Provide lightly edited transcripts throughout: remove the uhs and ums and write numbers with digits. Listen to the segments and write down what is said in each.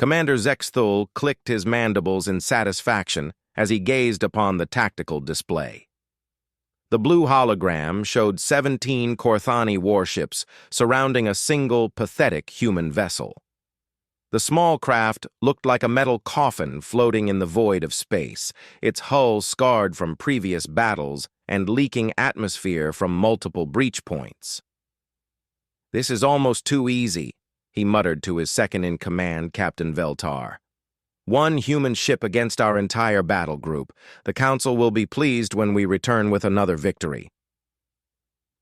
Commander Zexthul clicked his mandibles in satisfaction as he gazed upon the tactical display. The blue hologram showed 17 Korthani warships surrounding a single, pathetic human vessel. The small craft looked like a metal coffin floating in the void of space, its hull scarred from previous battles and leaking atmosphere from multiple breach points. "This is almost too easy," he muttered to his second-in-command, Captain Veltar. "One human ship against our entire battle group. The Council will be pleased when we return with another victory."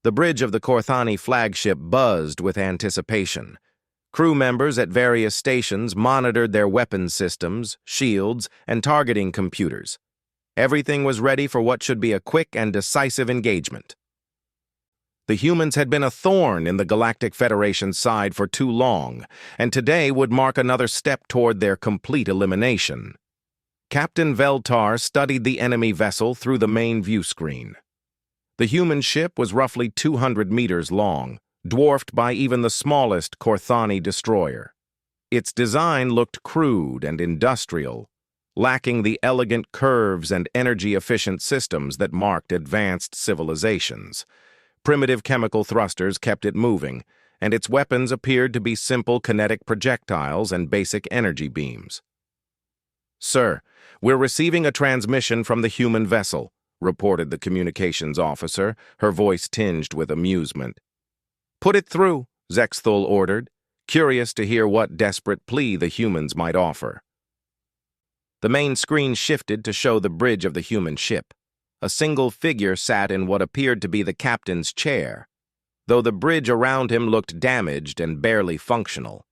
The bridge of the Korthani flagship buzzed with anticipation. Crew members at various stations monitored their weapons systems, shields, and targeting computers. Everything was ready for what should be a quick and decisive engagement. The humans had been a thorn in the Galactic Federation's side for too long, and today would mark another step toward their complete elimination. Captain Veltar studied the enemy vessel through the main view screen. The human ship was roughly 200 meters long, dwarfed by even the smallest Korthani destroyer. Its design looked crude and industrial, lacking the elegant curves and energy-efficient systems that marked advanced civilizations. Primitive chemical thrusters kept it moving, and its weapons appeared to be simple kinetic projectiles and basic energy beams. "Sir, we're receiving a transmission from the human vessel," reported the communications officer, her voice tinged with amusement. "Put it through," Zexthul ordered, curious to hear what desperate plea the humans might offer. The main screen shifted to show the bridge of the human ship. A single figure sat in what appeared to be the captain's chair, though the bridge around him looked damaged and barely functional.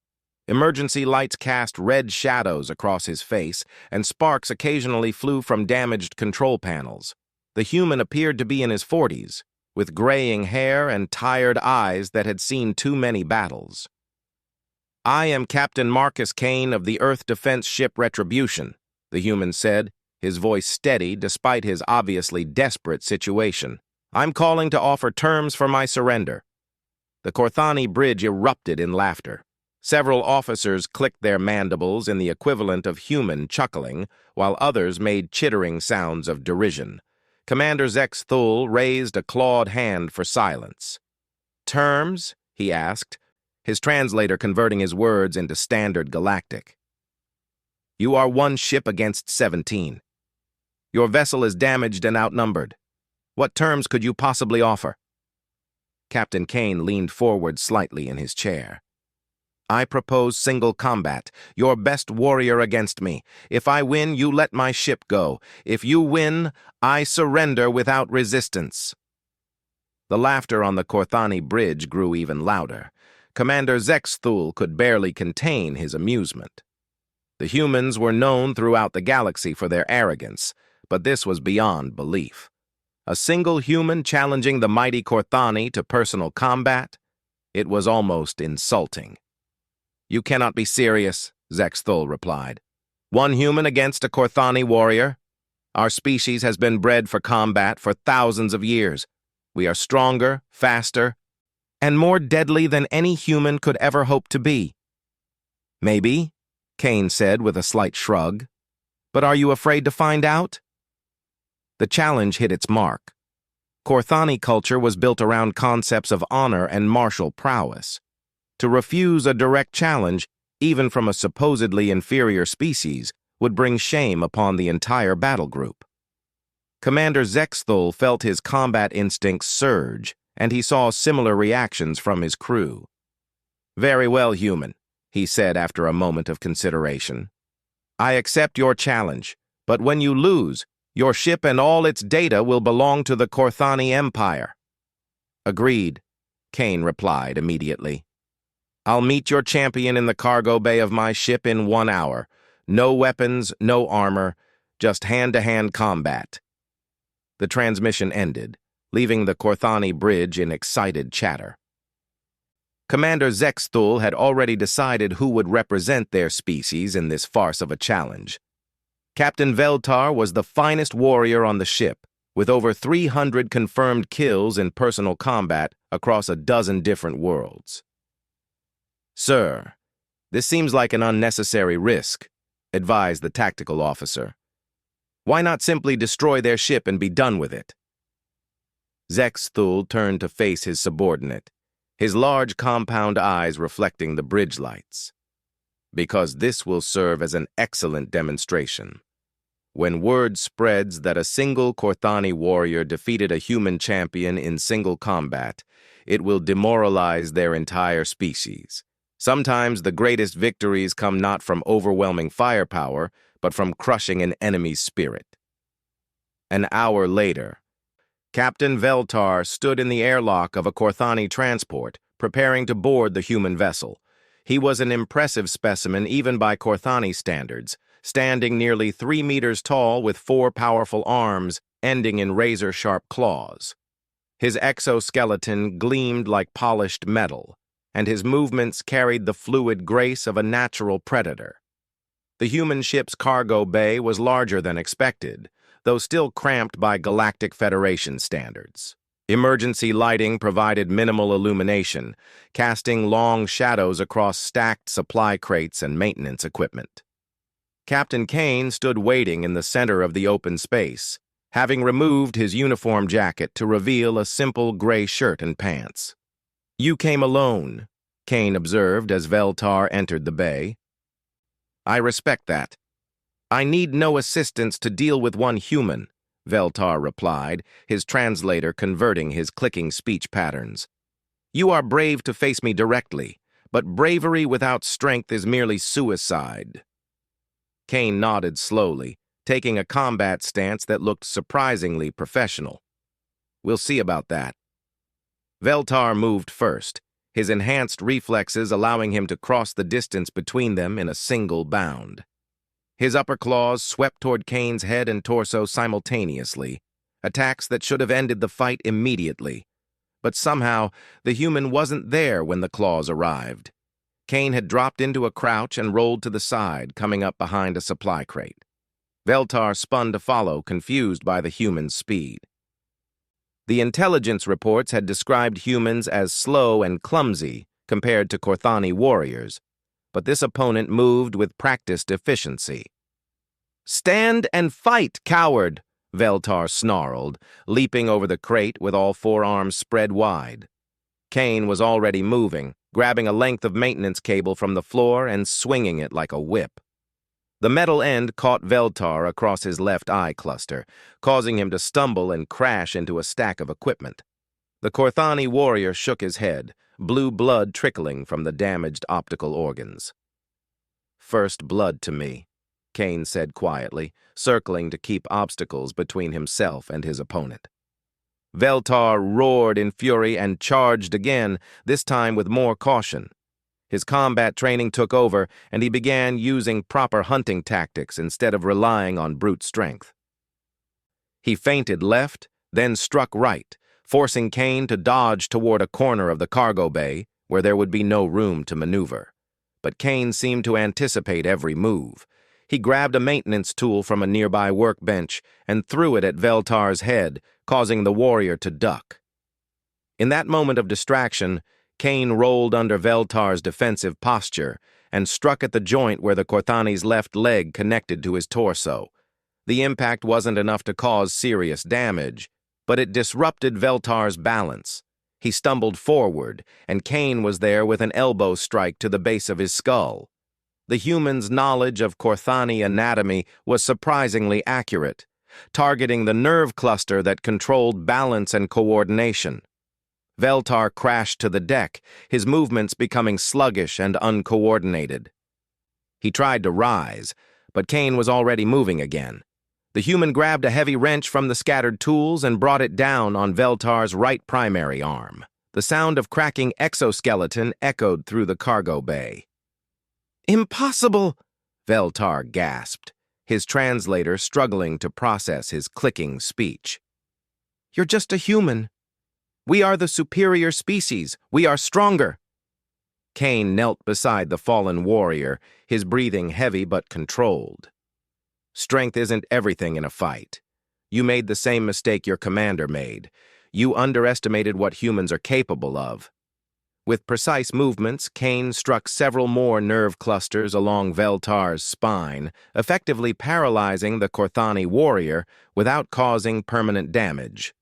Emergency lights cast red shadows across his face, and sparks occasionally flew from damaged control panels. The human appeared to be in his 40s, with graying hair and tired eyes that had seen too many battles. "I am Captain Marcus Kane of the Earth Defense Ship Retribution," the human said, his voice steady despite his obviously desperate situation. "I'm calling to offer terms for my surrender." The Korthani bridge erupted in laughter. Several officers clicked their mandibles in the equivalent of human chuckling, while others made chittering sounds of derision. Commander Zexthul raised a clawed hand for silence. "Terms?" he asked, his translator converting his words into standard galactic. "You are one ship against 17. Your vessel is damaged and outnumbered. What terms could you possibly offer?" Captain Kane leaned forward slightly in his chair. "I propose single combat, your best warrior against me. If I win, you let my ship go. If you win, I surrender without resistance." The laughter on the Korthani bridge grew even louder. Commander Zexthul could barely contain his amusement. The humans were known throughout the galaxy for their arrogance, but this was beyond belief. A single human challenging the mighty Korthani to personal combat? It was almost insulting. "You cannot be serious," Zexthul replied. "One human against a Korthani warrior? Our species has been bred for combat for thousands of years. We are stronger, faster, and more deadly than any human could ever hope to be." "Maybe," Kane said with a slight shrug. "But are you afraid to find out?" The challenge hit its mark. Korthani culture was built around concepts of honor and martial prowess. To refuse a direct challenge, even from a supposedly inferior species, would bring shame upon the entire battle group. Commander Zexthul felt his combat instincts surge, and he saw similar reactions from his crew. "Very well, human," he said after a moment of consideration. "I accept your challenge, but when you lose, your ship and all its data will belong to the Korthani Empire." "Agreed," Kane replied immediately. "I'll meet your champion in the cargo bay of my ship in 1 hour. No weapons, no armor, just hand-to-hand combat." The transmission ended, leaving the Korthani bridge in excited chatter. Commander Zexthul had already decided who would represent their species in this farce of a challenge. Captain Veltar was the finest warrior on the ship, with over 300 confirmed kills in personal combat across a dozen different worlds. "Sir," "This seems like an unnecessary risk," advised the tactical officer. "Why not simply destroy their ship and be done with it?" Zexthul turned to face his subordinate, his large compound eyes reflecting the bridge lights. "Because this will serve as an excellent demonstration. When word spreads that a single Korthani warrior defeated a human champion in single combat, it will demoralize their entire species. Sometimes the greatest victories come not from overwhelming firepower, but from crushing an enemy's spirit." An hour later, Captain Veltar stood in the airlock of a Korthani transport, preparing to board the human vessel. He was an impressive specimen even by Korthani standards, standing nearly 3 meters tall with 4 powerful arms ending in razor-sharp claws. His exoskeleton gleamed like polished metal, and his movements carried the fluid grace of a natural predator. The human ship's cargo bay was larger than expected, though still cramped by Galactic Federation standards. Emergency lighting provided minimal illumination, casting long shadows across stacked supply crates and maintenance equipment. Captain Kane stood waiting in the center of the open space, having removed his uniform jacket to reveal a simple gray shirt and pants. "You came alone," Kane observed as Veltar entered the bay. "I respect that. I need no assistance to deal with one human," Veltar replied, his translator converting his clicking speech patterns. "You are brave to face me directly, but bravery without strength is merely suicide." Kane nodded slowly, taking a combat stance that looked surprisingly professional. "We'll see about that." Veltar moved first, his enhanced reflexes allowing him to cross the distance between them in a single bound. His upper claws swept toward Kane's head and torso simultaneously, attacks that should have ended the fight immediately. But somehow, the human wasn't there when the claws arrived. Kane had dropped into a crouch and rolled to the side, coming up behind a supply crate. Veltar spun to follow, confused by the human's speed. The intelligence reports had described humans as slow and clumsy compared to Korthani warriors, but this opponent moved with practiced efficiency. "Stand and fight, coward!" Veltar snarled, leaping over the crate with all 4 arms spread wide. Kane was already moving, grabbing a length of maintenance cable from the floor and swinging it like a whip. The metal end caught Veltar across his left eye cluster, causing him to stumble and crash into a stack of equipment. The Korthani warrior shook his head, blue blood trickling from the damaged optical organs. "First blood to me," Kane said quietly, circling to keep obstacles between himself and his opponent. Veltar roared in fury and charged again, this time with more caution. His combat training took over, and he began using proper hunting tactics instead of relying on brute strength. He feinted left, then struck right, forcing Kane to dodge toward a corner of the cargo bay where there would be no room to maneuver. But Kane seemed to anticipate every move. He grabbed a maintenance tool from a nearby workbench and threw it at Veltar's head, causing the warrior to duck. In that moment of distraction, Kane rolled under Veltar's defensive posture and struck at the joint where the Korthani's left leg connected to his torso. The impact wasn't enough to cause serious damage, but it disrupted Veltar's balance. He stumbled forward, and Kane was there with an elbow strike to the base of his skull. The human's knowledge of Korthani anatomy was surprisingly accurate, targeting the nerve cluster that controlled balance and coordination. Veltar crashed to the deck, his movements becoming sluggish and uncoordinated. He tried to rise, but Kane was already moving again. The human grabbed a heavy wrench from the scattered tools and brought it down on Veltar's right primary arm. The sound of cracking exoskeleton echoed through the cargo bay. "Impossible!" Veltar gasped, his translator struggling to process his clicking speech. "You're just a human. We are the superior species. We are stronger." Kane knelt beside the fallen warrior, his breathing heavy but controlled. "Strength isn't everything in a fight. You made the same mistake your commander made. You underestimated what humans are capable of." With precise movements, Kane struck several more nerve clusters along Veltar's spine, effectively paralyzing the Korthani warrior without causing permanent damage.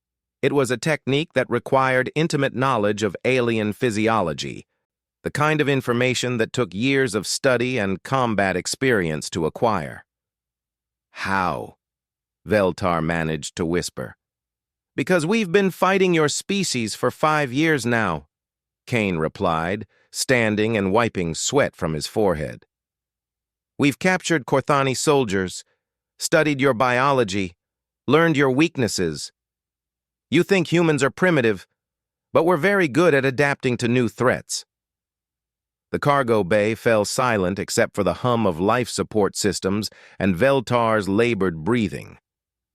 It was a technique that required intimate knowledge of alien physiology, the kind of information that took years of study and combat experience to acquire. "How?" Veltar managed to whisper. "Because we've been fighting your species for 5 years now," Kane replied, standing and wiping sweat from his forehead. "We've captured Korthani soldiers, studied your biology, learned your weaknesses. You think humans are primitive, but we're very good at adapting to new threats." The cargo bay fell silent except for the hum of life support systems and Veltar's labored breathing.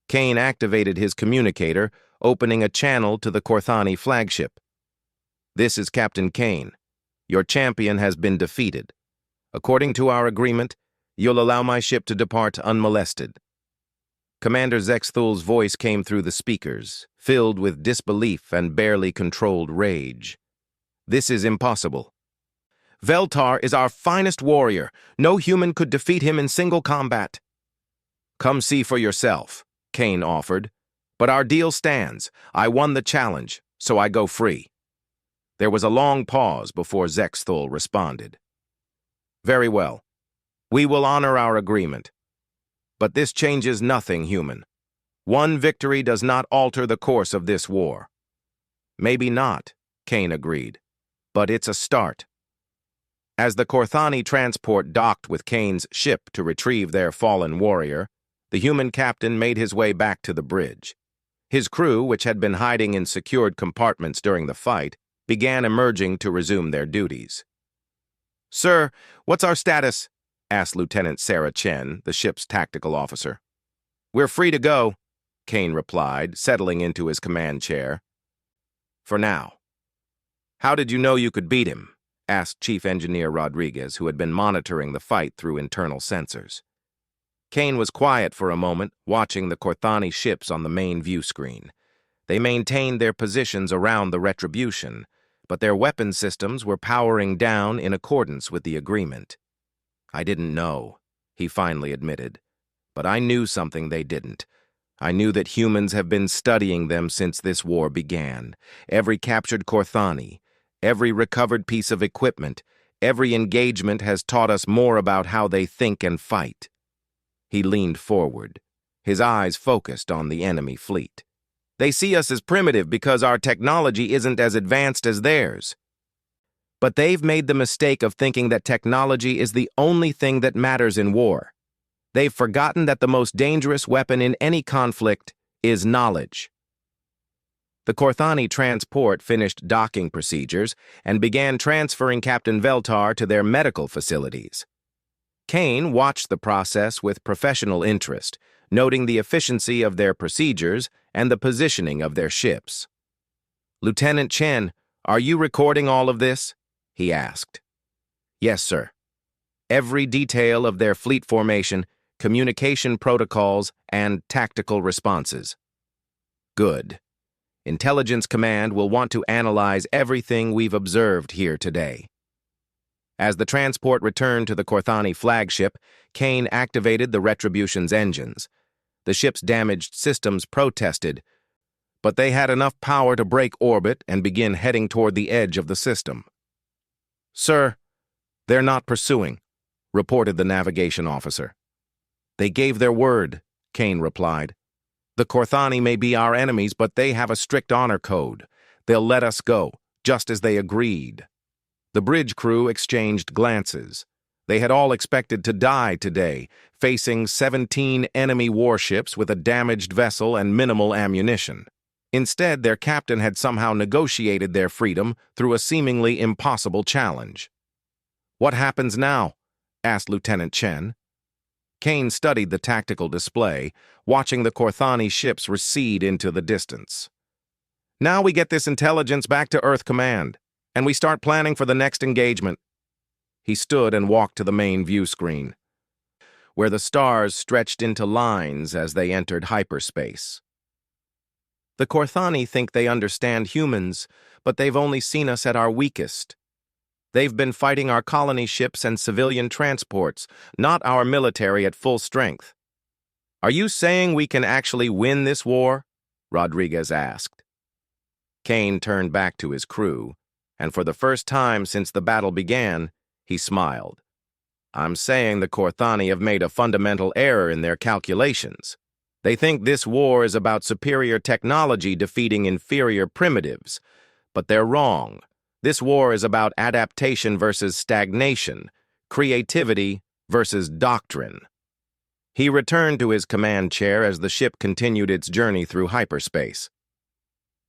Kane activated his communicator, opening a channel to the Korthani flagship. "This is Captain Kane. Your champion has been defeated. According to our agreement, you'll allow my ship to depart unmolested." Commander Zexthul's voice came through the speakers, filled with disbelief and barely controlled rage. "This is impossible. Veltar is our finest warrior. No human could defeat him in single combat." "Come see for yourself," Kane offered. "But our deal stands. I won the challenge, so I go free." There was a long pause before Zexthul responded. "Very well. We will honor our agreement. But this changes nothing, human. One victory does not alter the course of this war." "Maybe not," Kane agreed. "But it's a start." As the Korthani transport docked with Kane's ship to retrieve their fallen warrior, the human captain made his way back to the bridge. His crew, which had been hiding in secured compartments during the fight, began emerging to resume their duties. "Sir, what's our status?" asked Lieutenant Sarah Chen, the ship's tactical officer. "We're free to go," Kane replied, settling into his command chair. "For now." "How did you know you could beat him?" asked Chief Engineer Rodriguez, who had been monitoring the fight through internal sensors. Kane was quiet for a moment, watching the Korthani ships on the main view screen. They maintained their positions around the Retribution, but their weapon systems were powering down in accordance with the agreement. "I didn't know," he finally admitted. "But I knew something they didn't. I knew that humans have been studying them since this war began. Every captured Korthani, every recovered piece of equipment, every engagement has taught us more about how they think and fight." He leaned forward, his eyes focused on the enemy fleet. "They see us as primitive because our technology isn't as advanced as theirs. But they've made the mistake of thinking that technology is the only thing that matters in war. They've forgotten that the most dangerous weapon in any conflict is knowledge." The Korthani transport finished docking procedures and began transferring Captain Veltar to their medical facilities. Kane watched the process with professional interest, noting the efficiency of their procedures and the positioning of their ships. "Lieutenant Chen, are you recording all of this?" he asked. "Yes, sir. Every detail of their fleet formation, communication protocols, and tactical responses." "Good. Intelligence Command will want to analyze everything we've observed here today." As the transport returned to the Korthani flagship, Kane activated the Retribution's engines. The ship's damaged systems protested, but they had enough power to break orbit and begin heading toward the edge of the system. "Sir, they're not pursuing," reported the navigation officer. "They gave their word," Kane replied. "The Korthani may be our enemies, but they have a strict honor code. They'll let us go, just as they agreed." The bridge crew exchanged glances. They had all expected to die today, facing 17 enemy warships with a damaged vessel and minimal ammunition. Instead, their captain had somehow negotiated their freedom through a seemingly impossible challenge. "What happens now?" asked Lieutenant Chen. Kane studied the tactical display, watching the Korthani ships recede into the distance. "Now we get this intelligence back to Earth Command, and we start planning for the next engagement." He stood and walked to the main view screen, where the stars stretched into lines as they entered hyperspace. "The Korthani think they understand humans, but they've only seen us at our weakest," They've been fighting our colony ships and civilian transports, not our military at full strength. Are you saying we can actually win this war? Rodriguez asked. Kane turned back to his crew, and for the first time since the battle began, he smiled. I'm saying the Korthani have made a fundamental error in their calculations. They think this war is about superior technology defeating inferior primitives, but they're wrong. This war is about adaptation versus stagnation, creativity versus doctrine. He returned to his command chair as the ship continued its journey through hyperspace.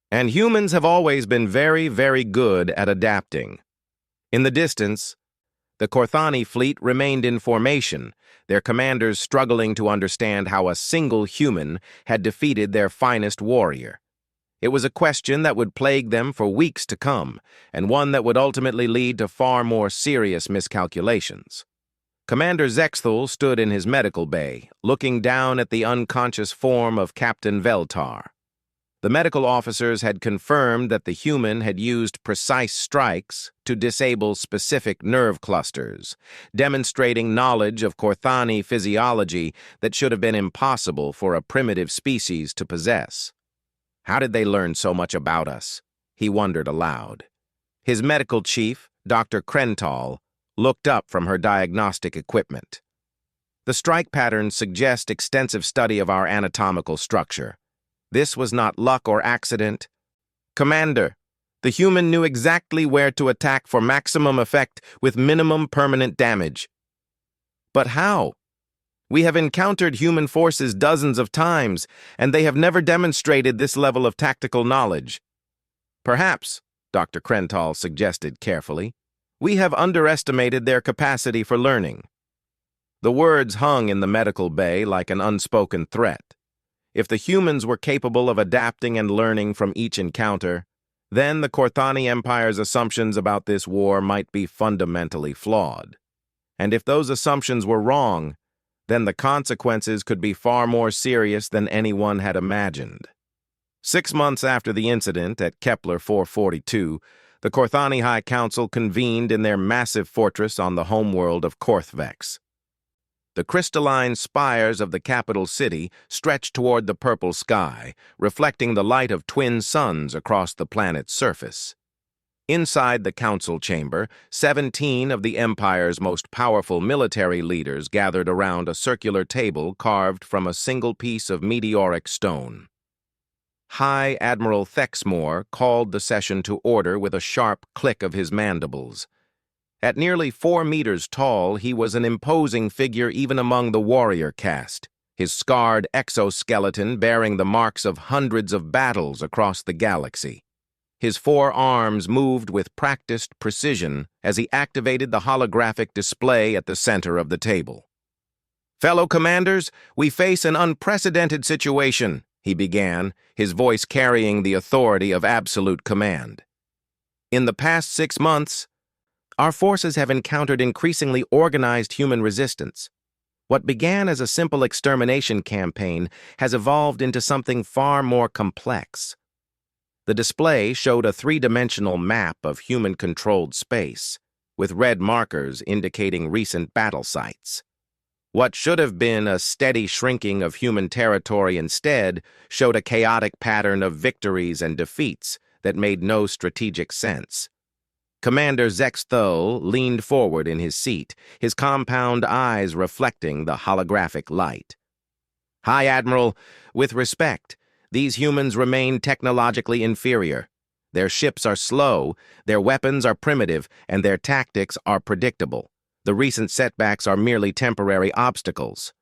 And humans have always been very, very good at adapting. In the distance, the Korthani fleet remained in formation, their commanders struggling to understand how a single human had defeated their finest warrior. It was a question that would plague them for weeks to come, and one that would ultimately lead to far more serious miscalculations. Commander Zexthul stood in his medical bay, looking down at the unconscious form of Captain Veltar. The medical officers had confirmed that the human had used precise strikes to disable specific nerve clusters, demonstrating knowledge of Korthani physiology that should have been impossible for a primitive species to possess. How did they learn so much about us? He wondered aloud. His medical chief, Dr. Krental, looked up from her diagnostic equipment. The strike patterns suggest extensive study of our anatomical structure. This was not luck or accident. Commander, the human knew exactly where to attack for maximum effect with minimum permanent damage. But how? We have encountered human forces dozens of times, and they have never demonstrated this level of tactical knowledge. Perhaps, Dr. Krental suggested carefully, we have underestimated their capacity for learning. The words hung in the medical bay like an unspoken threat. If the humans were capable of adapting and learning from each encounter, then the Korthani Empire's assumptions about this war might be fundamentally flawed. And if those assumptions were wrong, then the consequences could be far more serious than anyone had imagined. 6 months after the incident at Kepler 442, the Korthani High Council convened in their massive fortress on the homeworld of Korthvex. The crystalline spires of the capital city stretched toward the purple sky, reflecting the light of twin suns across the planet's surface. Inside the council chamber, 17 of the Empire's most powerful military leaders gathered around a circular table carved from a single piece of meteoric stone. High Admiral Thexmore called the session to order with a sharp click of his mandibles. At nearly 4 meters tall, he was an imposing figure even among the warrior caste, his scarred exoskeleton bearing the marks of hundreds of battles across the galaxy. His 4 arms moved with practiced precision as he activated the holographic display at the center of the table. "Fellow commanders, we face an unprecedented situation," he began, his voice carrying the authority of absolute command. "In the past 6 months, our forces have encountered increasingly organized human resistance. What began as a simple extermination campaign has evolved into something far more complex." The display showed a 3-dimensional map of human-controlled space, with red markers indicating recent battle sites. What should have been a steady shrinking of human territory instead showed a chaotic pattern of victories and defeats that made no strategic sense. Commander Zexthul leaned forward in his seat, his compound eyes reflecting the holographic light. "High Admiral, with respect, these humans remain technologically inferior. Their ships are slow, their weapons are primitive, and their tactics are predictable. The recent setbacks are merely temporary obstacles."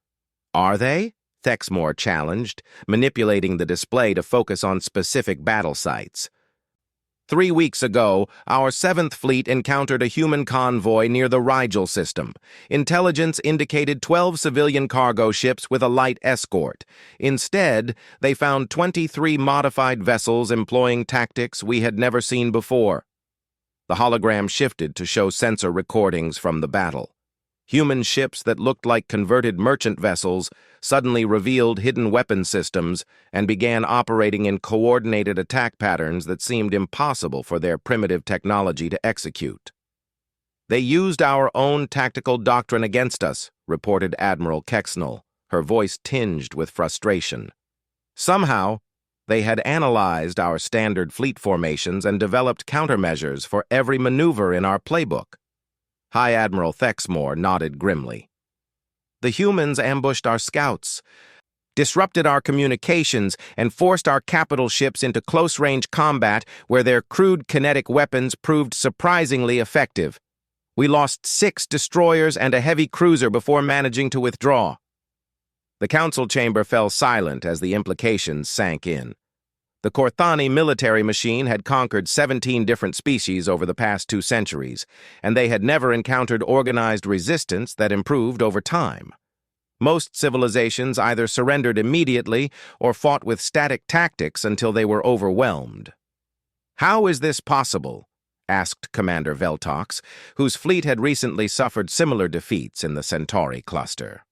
"Are they?" Thexmore challenged, manipulating the display to focus on specific battle sites. 3 weeks ago, our 7th Fleet encountered a human convoy near the Rigel system. Intelligence indicated 12 civilian cargo ships with a light escort. Instead, they found 23 modified vessels employing tactics we had never seen before. The hologram shifted to show sensor recordings from the battle. Human ships that looked like converted merchant vessels suddenly revealed hidden weapon systems and began operating in coordinated attack patterns that seemed impossible for their primitive technology to execute. They used our own tactical doctrine against us, reported Admiral Kexnell, her voice tinged with frustration. Somehow, they had analyzed our standard fleet formations and developed countermeasures for every maneuver in our playbook. High Admiral Thexmore nodded grimly. The humans ambushed our scouts, disrupted our communications, and forced our capital ships into close-range combat where their crude kinetic weapons proved surprisingly effective. We lost 6 destroyers and a heavy cruiser before managing to withdraw. The council chamber fell silent as the implications sank in. The Korthani military machine had conquered 17 different species over the past 2 centuries, and they had never encountered organized resistance that improved over time. Most civilizations either surrendered immediately or fought with static tactics until they were overwhelmed. "How is this possible?" asked Commander Veltox, whose fleet had recently suffered similar defeats in the Centauri cluster.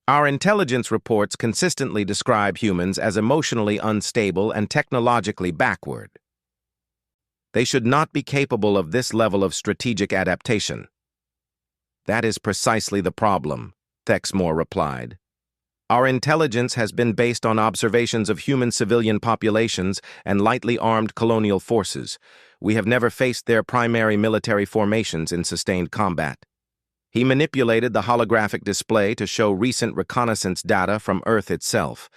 "Our intelligence reports consistently describe humans as emotionally unstable and technologically backward. They should not be capable of this level of strategic adaptation." "That is precisely the problem," Thexmore replied. "Our intelligence has been based on observations of human civilian populations and lightly armed colonial forces. We have never faced their primary military formations in sustained combat." He manipulated the holographic display to show recent reconnaissance data from Earth itself.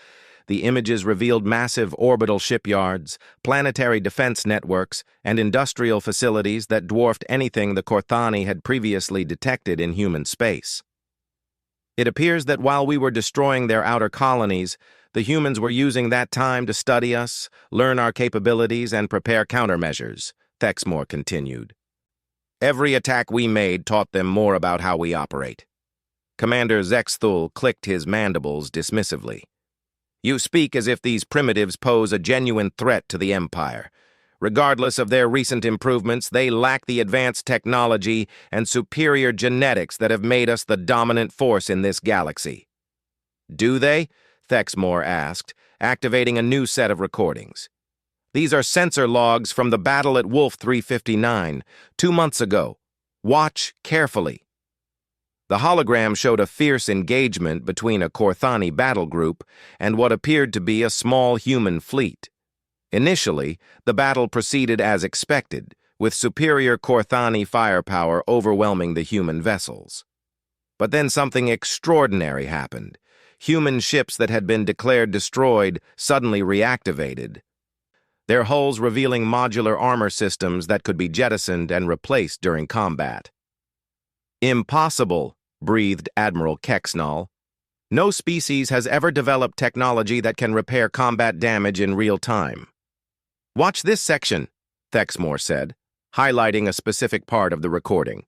The images revealed massive orbital shipyards, planetary defense networks, and industrial facilities that dwarfed anything the Korthani had previously detected in human space. "It appears that while we were destroying their outer colonies, the humans were using that time to study us, learn our capabilities, and prepare countermeasures," Thexmore continued. "Every attack we made taught them more about how we operate." Commander Zexthul clicked his mandibles dismissively. "You speak as if these primitives pose a genuine threat to the Empire. Regardless of their recent improvements, they lack the advanced technology and superior genetics that have made us the dominant force in this galaxy." "Do they?" Thexmore asked, activating a new set of recordings. "These are sensor logs from the battle at Wolf 359, 2 months ago. Watch carefully." The hologram showed a fierce engagement between a Korthani battle group and what appeared to be a small human fleet. Initially, the battle proceeded as expected, with superior Korthani firepower overwhelming the human vessels. But then something extraordinary happened. Human ships that had been declared destroyed suddenly reactivated, their hulls revealing modular armor systems that could be jettisoned and replaced during combat. "Impossible," breathed Admiral Kexnall. "No species has ever developed technology that can repair combat damage in real time." "Watch this section," Thexmore said, highlighting a specific part of the recording.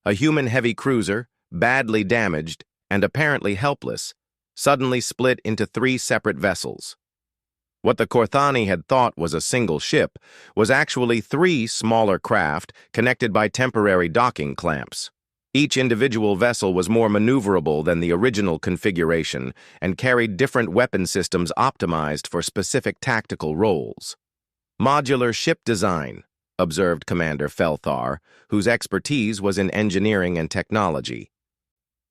A human heavy cruiser, badly damaged and apparently helpless, suddenly split into 3 separate vessels. What the Korthani had thought was a single ship was actually 3 smaller craft connected by temporary docking clamps. Each individual vessel was more maneuverable than the original configuration and carried different weapon systems optimized for specific tactical roles. "Modular ship design," observed Commander Felthar, whose expertise was in engineering and technology.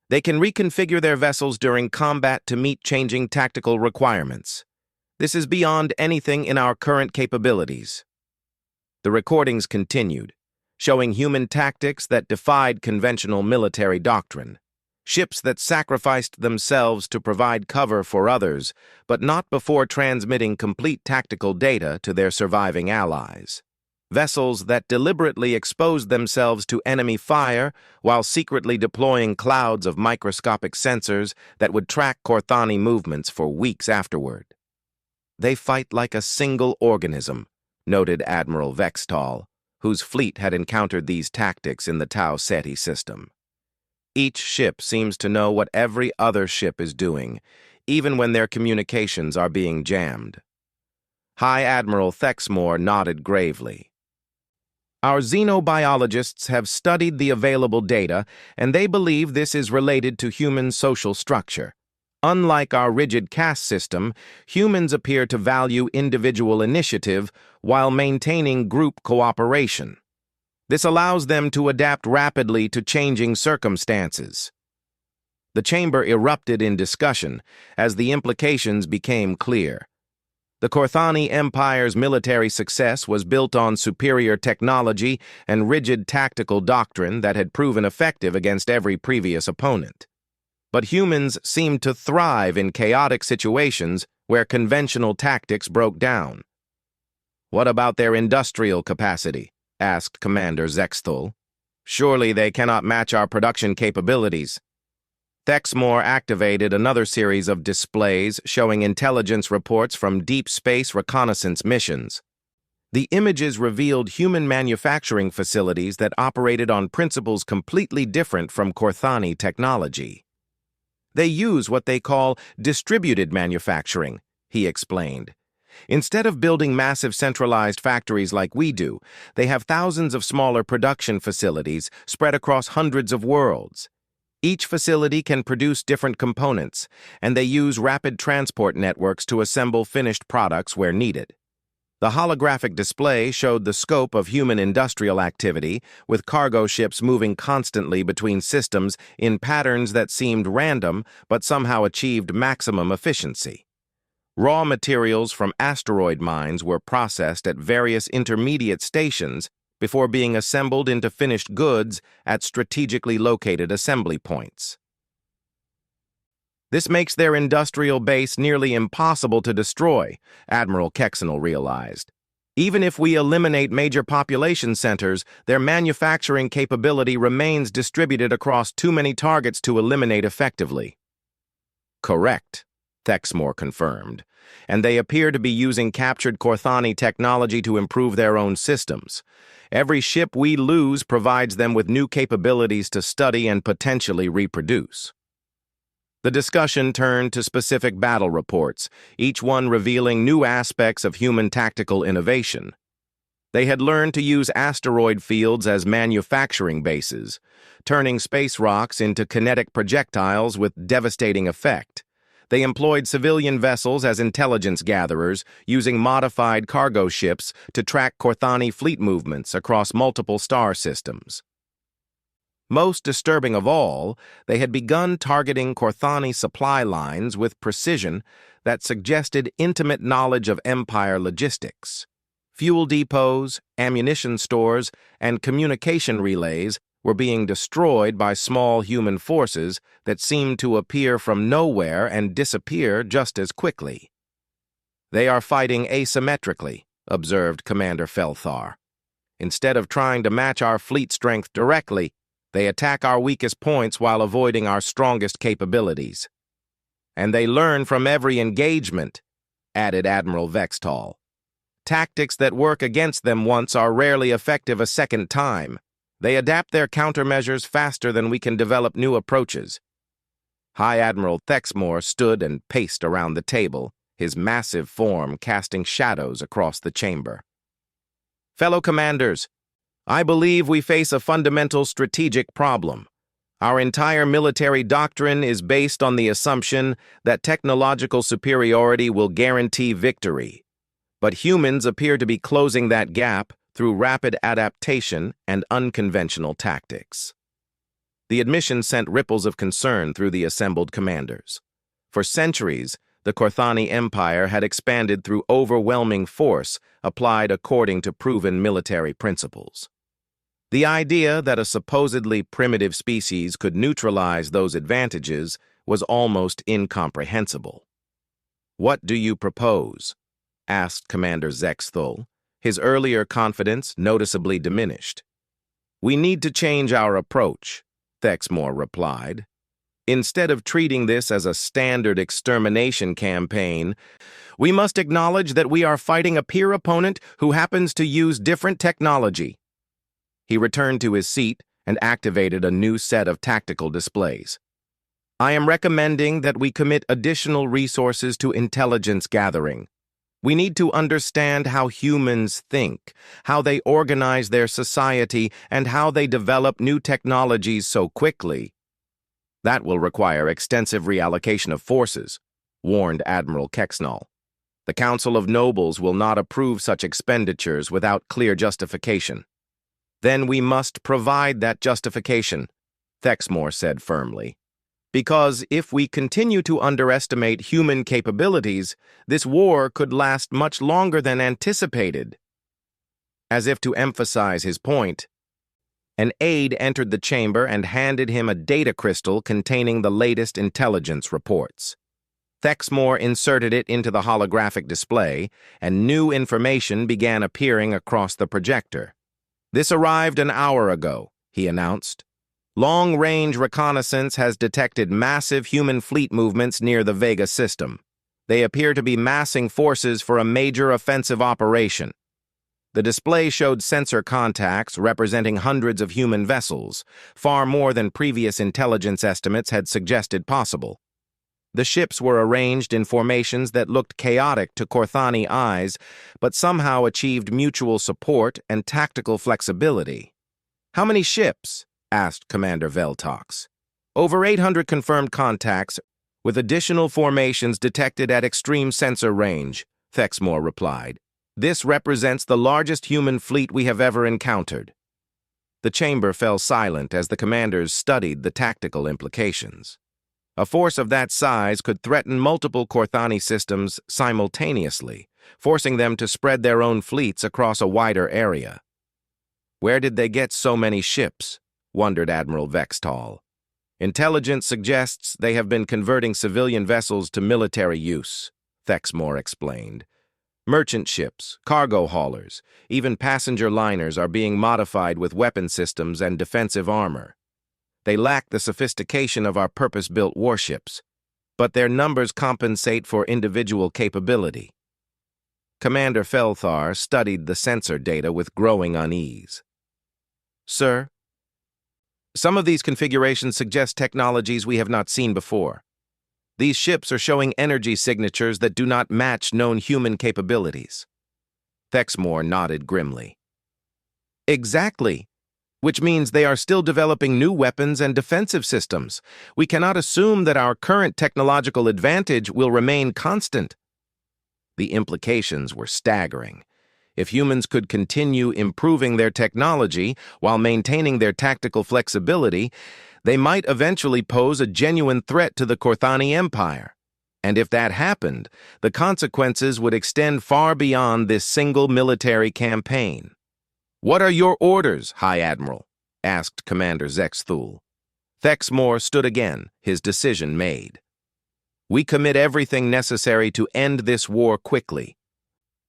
"They can reconfigure their vessels during combat to meet changing tactical requirements. This is beyond anything in our current capabilities." The recordings continued, showing human tactics that defied conventional military doctrine. Ships that sacrificed themselves to provide cover for others, but not before transmitting complete tactical data to their surviving allies. Vessels that deliberately exposed themselves to enemy fire while secretly deploying clouds of microscopic sensors that would track Korthani movements for weeks afterward. "They fight like a single organism," noted Admiral Vextall, whose fleet had encountered these tactics in the Tau Ceti system. "Each ship seems to know what every other ship is doing, even when their communications are being jammed." High Admiral Thexmore nodded gravely. "Our xenobiologists have studied the available data, and they believe this is related to human social structure. Unlike our rigid caste system, humans appear to value individual initiative while maintaining group cooperation." This allows them to adapt rapidly to changing circumstances. The chamber erupted in discussion as the implications became clear. The Korthani Empire's military success was built on superior technology and rigid tactical doctrine that had proven effective against every previous opponent. But humans seemed to thrive in chaotic situations where conventional tactics broke down. "What about their industrial capacity?" asked Commander Zexthul. "Surely they cannot match our production capabilities." Thexmore activated another series of displays showing intelligence reports from deep space reconnaissance missions. The images revealed human manufacturing facilities that operated on principles completely different from Korthani technology. "They use what they call distributed manufacturing," he explained. "Instead of building massive centralized factories like we do, they have thousands of smaller production facilities spread across hundreds of worlds. Each facility can produce different components, and they use rapid transport networks to assemble finished products where needed." The holographic display showed the scope of human industrial activity, with cargo ships moving constantly between systems in patterns that seemed random but somehow achieved maximum efficiency. Raw materials from asteroid mines were processed at various intermediate stations before being assembled into finished goods at strategically located assembly points. "This makes their industrial base nearly impossible to destroy," Admiral Kexenel realized. "Even if we eliminate major population centers, their manufacturing capability remains distributed across too many targets to eliminate effectively." "Correct," Thexmore confirmed, "and they appear to be using captured Korthani technology to improve their own systems. Every ship we lose provides them with new capabilities to study and potentially reproduce." The discussion turned to specific battle reports, each one revealing new aspects of human tactical innovation. They had learned to use asteroid fields as manufacturing bases, turning space rocks into kinetic projectiles with devastating effect. They employed civilian vessels as intelligence gatherers, using modified cargo ships to track Korthani fleet movements across multiple star systems. Most disturbing of all, they had begun targeting Korthani supply lines with precision that suggested intimate knowledge of Empire logistics. Fuel depots, ammunition stores, and communication relays were being destroyed by small human forces that seemed to appear from nowhere and disappear just as quickly. "They are fighting asymmetrically," observed Commander Felthar. "Instead of trying to match our fleet strength directly, they attack our weakest points while avoiding our strongest capabilities. And they learn from every engagement," added Admiral Vextall. "Tactics that work against them once are rarely effective a second time. They adapt their countermeasures faster than we can develop new approaches." High Admiral Thexmore stood and paced around the table, his massive form casting shadows across the chamber. "Fellow commanders, I believe we face a fundamental strategic problem. Our entire military doctrine is based on the assumption that technological superiority will guarantee victory. But humans appear to be closing that gap through rapid adaptation and unconventional tactics." The admission sent ripples of concern through the assembled commanders. For centuries, the Korthani Empire had expanded through overwhelming force applied according to proven military principles. The idea that a supposedly primitive species could neutralize those advantages was almost incomprehensible. "What do you propose?" asked Commander Zexthul, his earlier confidence noticeably diminished. "We need to change our approach," Thexmore replied. "Instead of treating this as a standard extermination campaign, we must acknowledge that we are fighting a peer opponent who happens to use different technology." He returned to his seat and activated a new set of tactical displays. "I am recommending that we commit additional resources to intelligence gathering. We need to understand how humans think, how they organize their society, and how they develop new technologies so quickly. That will require extensive reallocation of forces," warned Admiral Kexenel. "The Council of Nobles will not approve such expenditures without clear justification." Then we must provide that justification, Thexmore said firmly. Because if we continue to underestimate human capabilities, this war could last much longer than anticipated. As if to emphasize his point, an aide entered the chamber and handed him a data crystal containing the latest intelligence reports. Thexmore inserted it into the holographic display, and new information began appearing across the projector. "This arrived an hour ago," he announced. "Long-range reconnaissance has detected massive human fleet movements near the Vega system. They appear to be massing forces for a major offensive operation." The display showed sensor contacts representing hundreds of human vessels, far more than previous intelligence estimates had suggested possible. The ships were arranged in formations that looked chaotic to Corthani eyes, but somehow achieved mutual support and tactical flexibility. "How many ships?" asked Commander Veltox. "Over 800 confirmed contacts, with additional formations detected at extreme sensor range," Thexmore replied. "This represents the largest human fleet we have ever encountered." The chamber fell silent as the commanders studied the tactical implications. A force of that size could threaten multiple Corthani systems simultaneously, forcing them to spread their own fleets across a wider area. "Where did they get so many ships?" wondered Admiral Vextall. "Intelligence suggests they have been converting civilian vessels to military use," Thexmore explained. "Merchant ships, cargo haulers, even passenger liners are being modified with weapon systems and defensive armor. They lack the sophistication of our purpose-built warships, but their numbers compensate for individual capability." Commander Felthar studied the sensor data with growing unease. "Sir, some of these configurations suggest technologies we have not seen before. These ships are showing energy signatures that do not match known human capabilities." Thexmore nodded grimly. "Exactly. Which means they are still developing new weapons and defensive systems. We cannot assume that our current technological advantage will remain constant." The implications were staggering. If humans could continue improving their technology while maintaining their tactical flexibility, they might eventually pose a genuine threat to the Corthani Empire. And if that happened, the consequences would extend far beyond this single military campaign. "What are your orders, High Admiral?" asked Commander Zexthul. Thexmore stood again, his decision made. "We commit everything necessary to end this war quickly.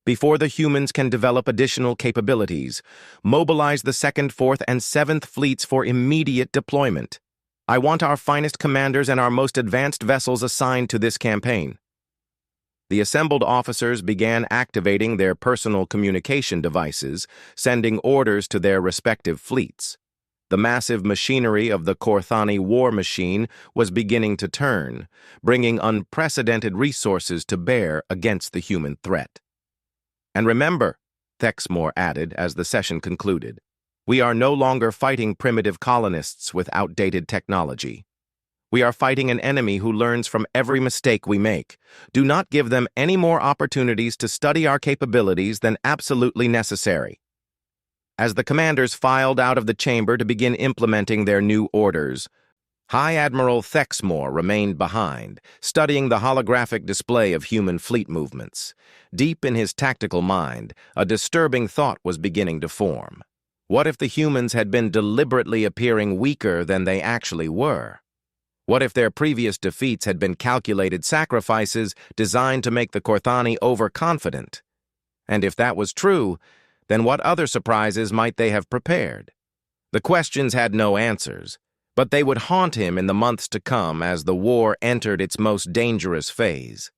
Before the humans can develop additional capabilities, mobilize the 2nd, 4th, and 7th fleets for immediate deployment. I want our finest commanders and our most advanced vessels assigned to this campaign." The assembled officers began activating their personal communication devices, sending orders to their respective fleets. The massive machinery of the Corthani war machine was beginning to turn, bringing unprecedented resources to bear against the human threat. "And remember," Thexmore added as the session concluded, "we are no longer fighting primitive colonists with outdated technology. We are fighting an enemy who learns from every mistake we make. Do not give them any more opportunities to study our capabilities than absolutely necessary." As the commanders filed out of the chamber to begin implementing their new orders, High Admiral Thexmore remained behind, studying the holographic display of human fleet movements. Deep in his tactical mind, a disturbing thought was beginning to form. What if the humans had been deliberately appearing weaker than they actually were? What if their previous defeats had been calculated sacrifices designed to make the Corthani overconfident? And if that was true, then what other surprises might they have prepared? The questions had no answers, but they would haunt him in the months to come as the war entered its most dangerous phase.